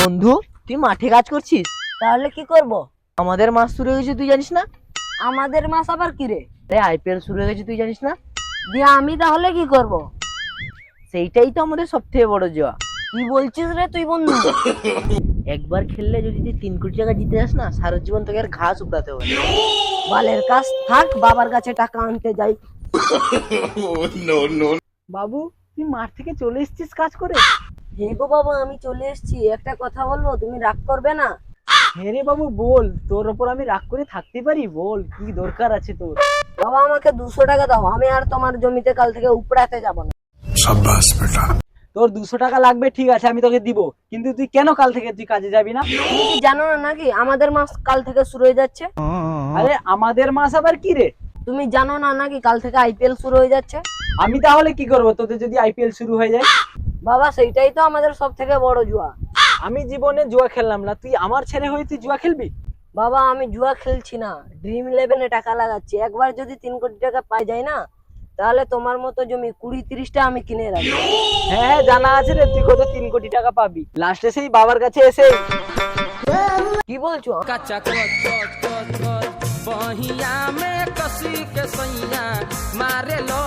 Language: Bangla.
বন্ধু, তুই মাঠে কাজ করছিস? তাহলে কি করব? আমাদের মাস শুরু হয়ে গেছে, তুই জানিস না? আমাদের মাস আবার কি রে? আরে আইপিএল শুরু হয়ে গেছে, তুই জানিস না? দিয়ে আমি তাহলে কি করব? সেইটাই তো আমাদের সব থেকে বড় জোয়া। কি বলছিস রে তুই বন্ধু? একবার খেললে যদি তুই 3 কোটি টাকা জিতে যাস না, সারা জীবন তোকে আর ঘাস উপড়াতে হবে না। বালের কাজ থাক, বাবার কাছে টাকা আনতে যাই। বাবু, তুই মাঠ থেকে চলে এসেছিস কাজ করে? হে গো বাবা, আমি চলে এসেছি। একটা কথা বলবো, তুমি রাগ করবে না? হ্যাঁ রে বাবু, বল। তোর ওপর আমি রাগ করে থাকতে পারি? বল, কি দরকার আছে তোর? বাবা, আমাকে 200 টাকা দাও, আমি আর তোমার জমিতে কাল থেকে উপড়াতে যাব না। शाबाश बेटा। তোর 200 টাকা লাগবে, ঠিক আছে, আমি তোকে দিব। কিন্তু তুই কেন কাল থেকে তুই কাজে যাবি না? তুমি কি জানো না নাকি আমাদের মাস কাল থেকে শুরু হয়ে যাচ্ছে? আরে আমাদের মাস আবার কি রে? তুমি জানো না নাকি কাল থেকে আইপিএল শুরু হয়ে যাচ্ছে? আমি তাহলে কি করব তোদের যদি আইপিএল শুরু হয়ে যায়? বাবা, সেইটাই তো আমাদের সব থেকে বড় জুয়া। আমি জীবনে জুয়া খেললাম না, তুই আমার ছেলে হয়ে তুই জুয়া খেলবি? বাবা, আমি জুয়া খেলছি না, ড্রিম 11-এ টাকা লাগাচ্ছি। একবার যদি 3 কোটি টাকা পাই যায় না, তাহলে তোমার মতো জমি 20-30টা আমি কিনে রাখবো। হ্যাঁ হ্যাঁ, জানা আছে রে তুই কত 3 কোটি টাকা পাবি। লাস্টে সেই বাবার কাছে এসে কি বলছো? बहिया में कसी के सैया मारे लो